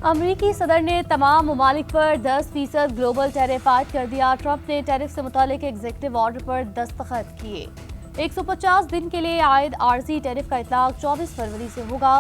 अमरीकी सदर ने तमाम ममालिक पर 10% ग्लोबल टैरिफ आयद कर दिया। ट्रंप ने टैरिफ से मुतालिक एग्जीक्यूटिव ऑर्डर पर दस्तखत किए। 150 दिन के लिए आयद आर्जी टैरिफ का इतलाक 24 फरवरी से होगा।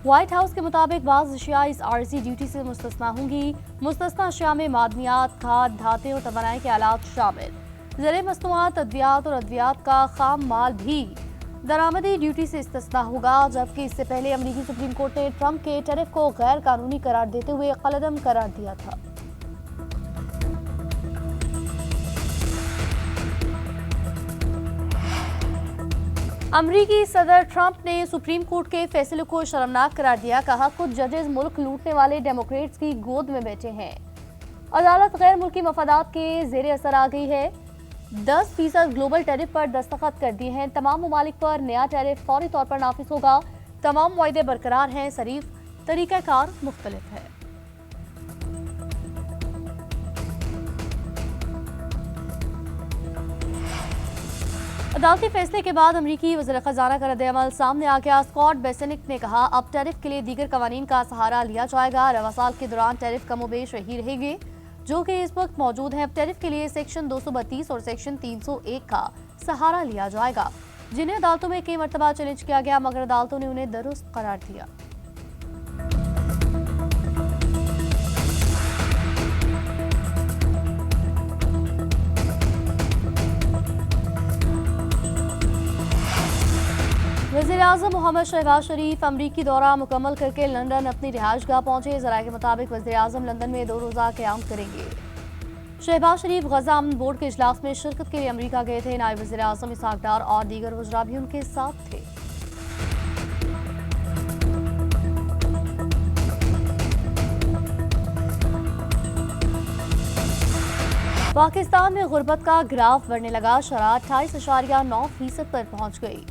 व्हाइट हाउस के मुताबिक बाज़ अशिया इस आर्जी ड्यूटी से मुस्तस्ना होंगी। मुस्तस्ना अशिया में मादनियात, खाद, धातें और तवानाई के आलात शामिल। ज़र मसनूआत, अद्वियात और अद्वियात का खाम माल भी दरामदी ड्यूटी से इस्तिस्ना होगा। जबकि इससे पहले अमरीकी सुप्रीम कोर्ट ने ट्रंप के टैरिफ को गैर कानूनी करार देते हुए कलअदम करार दिया था। अमरीकी सदर ट्रंप ने सुप्रीम कोर्ट के फैसले को शर्मनाक करार दिया। कहा, कुछ जजेस मुल्क लूटने वाले डेमोक्रेट्स की गोद में बैठे हैं। अदालत गैर मुल्की मफादात के जेर असर आ गई है। 10% ग्लोबल टैरिफ पर दस्तखत कर दिए हैं। तमाम ममालिक पर नया टैरिफ फौरी तौर पर नाफिज होगा। तमाम वायदे बरकरार हैं, सरीफ तरीकाकार मुख्तलिफ है। अदालती फैसले के बाद अमरीकी वज़ीर खजाना का रद्द-ए-अमल सामने आ गया। स्कॉट बेसेनिक ने कहा, अब टैरिफ के लिए दीगर कवानीन का सहारा लिया जाएगा। रवा साल के दौरान टैरिफ कमोबेश वही रहेंगे जो कि इस वक्त मौजूद है। अब टैरिफ के लिए सेक्शन 232 और सेक्शन 301 का सहारा लिया जाएगा, जिन्हें अदालतों में कई मरतबा चैलेंज किया गया, मगर अदालतों ने उन्हें दुरुस्त करार दिया। वज़ीर-ए-आज़म मोहम्मद शहबाज शरीफ अमरीकी दौरा मुकम्मल करके लंदन अपनी रिहाइशगाह पहुंचे। ज़राए के मुताबिक वज़ीर-ए-आज़म लंदन में 2 रोज़ा क़याम करेंगे। शहबाज शरीफ गज़ा अमन बोर्ड के इजलास में शिरकत के लिए अमरीका गए थे। नायब वज़ीर-ए-आज़म इसहाक डार और दीगर वज़रा भी उनके साथ थे। पाकिस्तान में गुर्बत का ग्राफ बढ़ने लगा। शरह 28.9% पर पहुंच गई।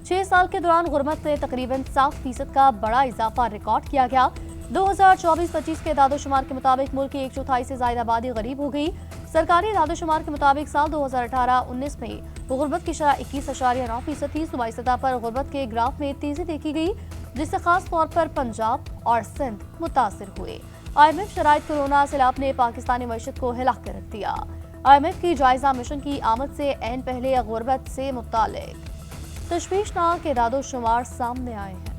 6 साल के दौरान गुर्बत में तकरीबन 7% का बड़ा इजाफा रिकॉर्ड किया गया। 2024-25 के दादोशुमार के मुताबिक मुल्क की 1/4 से ज्यादा आबादी गरीब हो गई। सरकारी दादोशुमार के मुताबिक साल 2018-19 में गुर्बत की शरह 21.9% थी। सूबाई सतह पर गुर्बत के ग्राफ में तेजी देखी गई, जिससे खास तौर पर पंजाब और सिंध मुतासिर हुए। IMF शराइत कोरोना सैलाब ने पाकिस्तानी मईशत को हिला कर रख दिया। IMF की जायजा मिशन की आमद से ऐन पहले गुर्बत से मुतालिक तशवीशनाक दादोशुमार सामने आए हैं।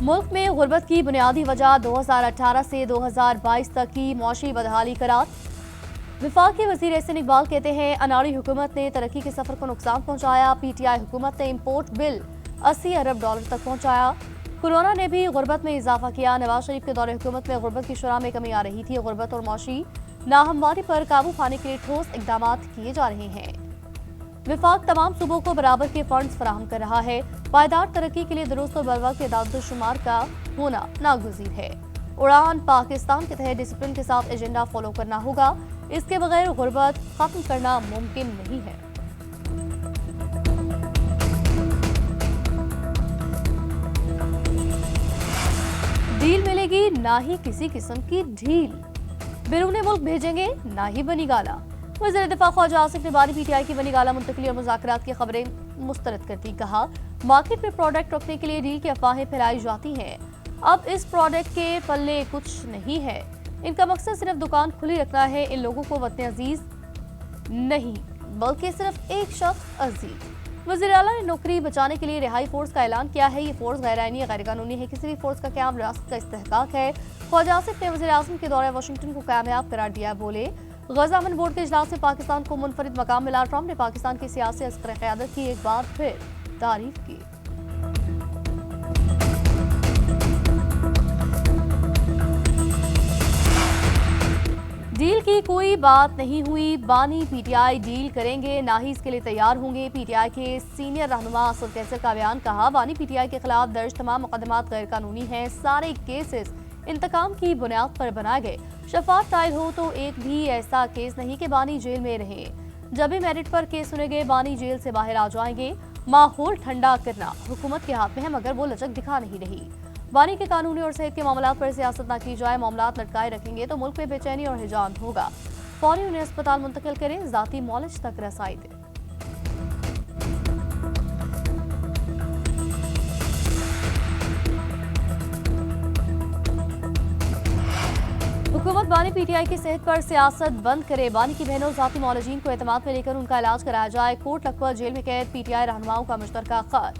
मुल्क में गुर्बत की बुनियादी वजह 2018 से 2022 तक की मौशी बदहाली करार। वफाकी वजीर एहसन इकबाल कहते हैं, अनाड़ी हुकूमत ने तरक्की के सफर को नुकसान पहुंचाया। PTI हुकूमत ने इम्पोर्ट बिल $80 अरब तक पहुंचाया। कोरोना ने भी गुर्बत में इजाफा किया। नवाज शरीफ के दौरे हुकूमत में गुर्बत की शरह में कमी आ रही थी। गुर्बत और मौशी नाहमवारी पर काबू पाने के लिए ठोस इकदाम किए जा रहे हैं। विफाक तमाम सूबों को बराबर के फंड्स फराहम कर रहा है। पायदार तरक्की के लिए दुरुस्त और बरवक्त दादोशुमार का होना नागुज़ीर है। उड़ान पाकिस्तान के तहत डिसिप्लिन के साथ एजेंडा फॉलो करना होगा। इसके बगैर गुर्बत खत्म करना मुमकिन नहीं है। डील मिलेगी ना ही किसी किस्म की ढील। बैरून मुल्क भेजेंगे ना ही बनी गाला। वज़ीर दिफा ख्वाजा आसिफ ने बानी PTI की बनी गाला मुंतकली और मुज़ाकरात की खबरें मुस्तरद कर दी। कहा, मार्केट में प्रोडक्ट रखने के लिए डील की अफवाहें फैलाई जाती हैं। अब इस प्रोडक्ट के पल्ले कुछ नहीं है। इनका मकसद सिर्फ दुकान खुली रखना है। इन लोगों को वतन अजीज नहीं बल्कि सिर्फ एक शख्स अजीज। वज़ीर आला ने नौकरी बचाने के लिए रिहाई फोर्स का ऐलान किया है। ये फोर्स गैर आईनी गैर कानूनी है। किसी भी फोर्स का क़याम रियासत का इस्तेहकाक है। ख्वाजा आसिफ ने वज़ीर आज़म के दौरे वाशिंगटन को कामयाब करार दिया। बोले, गज़ा अमन बोर्ड के इजलास में पाकिस्तान को मुनफरिद मकाम मिला। ट्रंप ने पाकिस्तान की सियासी अस्कर क़यादत की एक बार फिर तारीफ की। डील की कोई बात नहीं हुई। बानी PTI डील करेंगे ना ही इसके लिए तैयार होंगे। PTI के सीनियर रहनुमा असद कैसर का बयान। कहा, बानी PTI के खिलाफ दर्ज तमाम मुकदमात गैर कानूनी हैं। सारे केसेस इंतकाम की बुनियाद पर बनाए गए। शफाफ ट्रायल हो तो एक भी ऐसा केस नहीं कि बानी जेल में रहे। जब भी मेरिट पर केस सुनेंगे बानी जेल से बाहर आ जाएंगे। माहौल ठंडा करना हुकूमत के हाथ में है, मगर वो लचक दिखा नहीं रही। बानी के कानूनी और सेहत के मामलात पर सियासत न की जाए। मामलात लटकाए रखेंगे तो मुल्क में बेचैनी और हिजान होगा। फौरी उन्हें अस्पताल मुंतकिल करें, जाती मॉलेज तक रसाई दें। हुकूमत बानी पीटीआई की सेहत पर सियासत बंद करे। बानी की बहनों जाती मौलजीन को एतमाद में लेकर उनका इलाज कराया जाए। कोट लखपत जेल में कैद पीटीआई रहनुमाओं का मुश्तरका खत।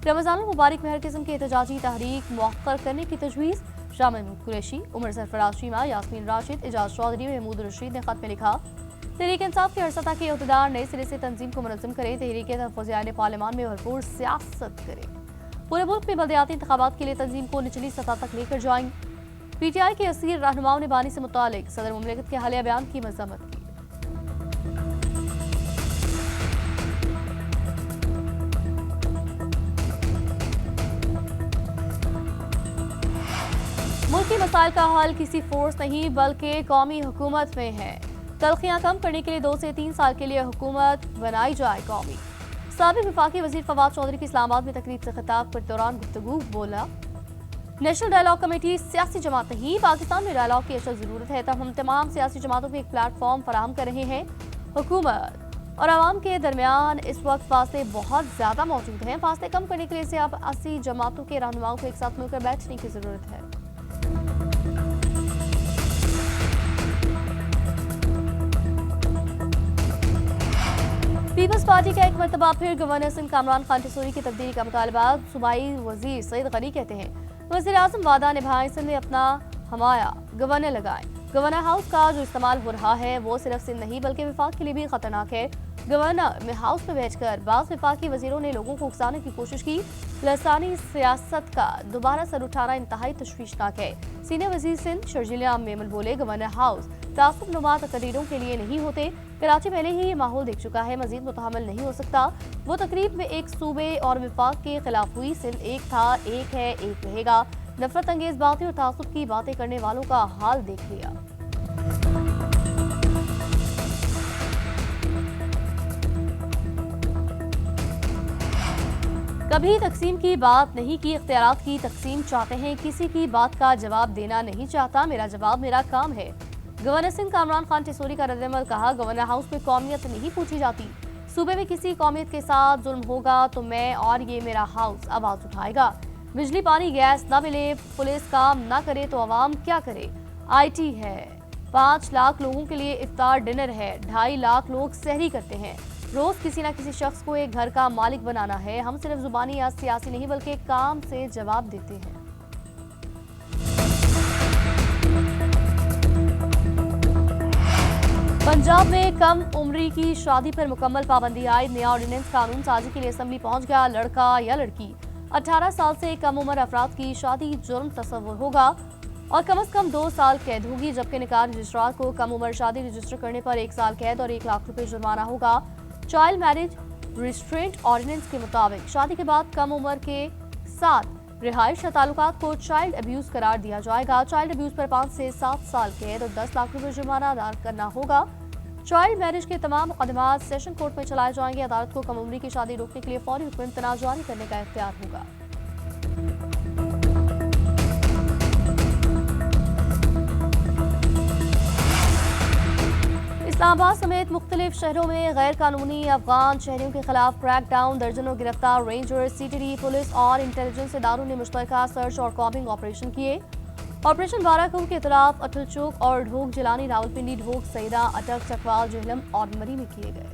रमजान मुबारक में हर किस्म की एहतजाजी तहरीक मौखर करने की तजवीज़। शाह महमूद कुरैशी, उमर सरफराज चीमा, यास्मीन राशिद, एजाज चौधरी, महमूद रशीद ने खत में लिखा, तहरीक इंसाफ के हर सतह के अहदेदार नए सिरे से तंजीम को मुनज़्ज़म करे। तहरीक तहफ़्फ़ुज़ पार्लियामान में भरपूर सियासत करे। पूरे मुल्क में बलदियाती इंतखाबात के लिए तंजीम को निचली सतह तक लेकर जाएं। पीटीआई के असीर रहनुमाओं ने बानी से मुतालिक सदर मुमलिकत के हालिया बयान की मज़म्मत की। मुल्की मसाइल का हल किसी फोर्स नहीं बल्कि कौमी हुकूमत में है। तलखियां कम करने के लिए 2 से 3 साल के लिए हुकूमत बनाई जाए। कौमी साबिक वफाकी वजीर फवाद चौधरी की इस्लामाबाद में तकरीब से खिताब के दौरान गुफ्तगू बोला, नेशनल डायलॉग कमेटी सियासी जमात नहीं, पाकिस्तान में डायलॉग की अशद जरूरत है। तब हम तमाम सियासी जमातों को एक प्लेटफॉर्म फराहम कर रहे हैं। हुकूमत और आवाम के दरमियान इस वक्त फासले बहुत ज्यादा मौजूद हैं। फासले कम करने के लिए सियासी जमातों के रहनुमाओं को एक साथ मिलकर बैठने की जरूरत है। पीपल्स पार्टी का एक मरतबा फिर गवर्नर सिंध कामरान खान टिसोरी की तब्दीली का मुतालबा। सूबाई वजीर सईद गनी कहते हैं, वज़ीर आज़म वादा निभाएं, सिंध में अपना हमाया गवर्नर लगाएं। गवर्नर हाउस का जो इस्तेमाल हो रहा है वो सिर्फ सिंध नहीं बल्कि विफाक के लिए भी खतरनाक है। गवर्नर में हाउस में बैठकर बाज़ विफाकी वजीरों ने लोगों को उकसाने की कोशिश की। लसानी सियासत का दोबारा सर उठाना इंतहाई तशवीशनाक है। सीनियर वजीर सिंध शर्जीला मेमन बोले, गवर्नर हाउस तासुबनुमा तकरीरों के लिए नहीं होते। कराची पहले ही ये माहौल देख चुका है, मजीद मुतहमल नहीं हो सकता। वो तकरीब में एक सूबे और विफाक के खिलाफ हुई। सिंध एक था, एक है, एक रहेगा। नफरत अंगेज बातें और तासुब की बातें करने वालों का हाल देख लिया। कभी तकसीम की बात नहीं की, इख्तियारात की तकसीम चाहते हैं। किसी की बात का जवाब देना नहीं चाहता। मेरा जवाब मेरा काम है। गवर्नर सिंध कामरान खान टिसोरी का रद्दअमल कहा, गवर्नर हाउस में कौमियत नहीं पूछी जाती। सूबे में किसी कौमियत के साथ जुल्म होगा तो मैं और ये मेरा हाउस आवाज उठाएगा। बिजली पानी गैस न मिले, पुलिस काम न करे तो अवाम क्या करे। IT है, 5 लाख लोगों के लिए इफ्तार डिनर है, 2.5 लाख लोग सहरी करते हैं। रोज किसी न किसी शख्स को एक घर का मालिक बनाना है। हम सिर्फ जुबानी या सियासी नहीं बल्कि काम से जवाब देते हैं। पंजाब में कम उम्री की शादी पर मुकम्मल पाबंदी आई। नया ऑर्डिनेंस कानून साजी के लिए असेंबली पहुंच गया। लड़का या लड़की 18 साल से कम उम्र अफराद की शादी जुर्म तस्वुर होगा और कम से कम 2 साल कैद होगी, जबकि निकाह रजिस्ट्रार को कम उम्र शादी रजिस्टर करने पर 1 साल कैद और 1 लाख रुपए जुर्माना होगा। चाइल्ड मैरिज रिस्ट्रेंट ऑर्डिनेंस के मुताबिक शादी के बाद कम उम्र के साथ रिहाइश या ताल्लुकात को चाइल्ड अब्यूज करार दिया जाएगा। चाइल्ड अब्यूज पर 5 से 7 साल कैद और 10 लाख रुपए जुर्माना अदा करना होगा। चाइल्ड मैरिज के तमाम मुकदमात सेशन कोर्ट में चलाए जाएंगे। अदालत को कम उम्री की शादी रोकने के लिए फौरी हुक्म इम्तना जारी करने का इख्तियार होगा। इस्लामाबाद समेत मुख्तलिफ शहरों में गैर कानूनी अफगान शहरियों के खिलाफ क्रैकडाउन। दर्जनों गिरफ्तार रेंजर्स, CTD, पुलिस और इंटेलिजेंस इदारों ने मुश्तरका सर्च और कॉबिंग ऑपरेशन किए। ऑपरेशन 12 के खिलाफ अटल चौक और ढोक जिलानी, रावलपिंडी, ढोक, सईदा, अटक, चकवाल, जेहलम और मरी में किए गए।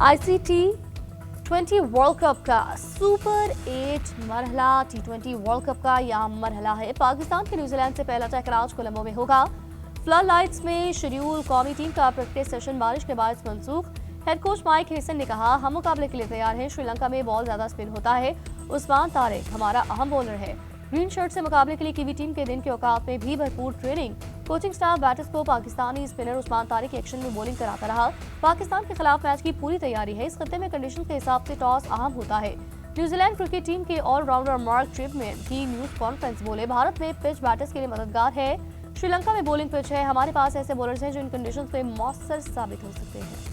ICT20 वर्ल्ड कप का सुपर 8 मरहला T20 वर्ल्ड कप का यह मरहला है। पाकिस्तान के न्यूजीलैंड से पहला टैकल आज कोलंबो में होगा। फ्लड लाइट्स में शेड्यूल कौमी टीम का प्रैक्टिस सेशन बारिश के बाद मनसूख। हेड कोच माइक हेसन ने कहा, हम मुकाबले के लिए तैयार हैं। श्रीलंका में बॉल ज्यादा स्पिन होता है। उस्मान तारिक हमारा अहम बॉलर है। ग्रीन शर्ट से मुकाबले के लिए कीवी टीम के दिन के औकात में भी भरपूर ट्रेनिंग। कोचिंग स्टाफ बैटर्स को पाकिस्तानी स्पिनर उस्मान तारिक एक्शन में बॉलिंग कराता रहा। पाकिस्तान के खिलाफ मैच की पूरी तैयारी है। इस खत्ते में कंडीशन के हिसाब से टॉस अहम होता है। न्यूजीलैंड क्रिकेट टीम के ऑलराउंडर मार्क ट्रिपमैन की न्यूज कॉन्फ्रेंस बोले, भारत में पिच बैटर्स के लिए मददगार है। श्रीलंका में बॉलिंग पिच है। हमारे पास ऐसे बॉलर्स हैं जो इन कंडीशंस में मौसर साबित हो सकते हैं।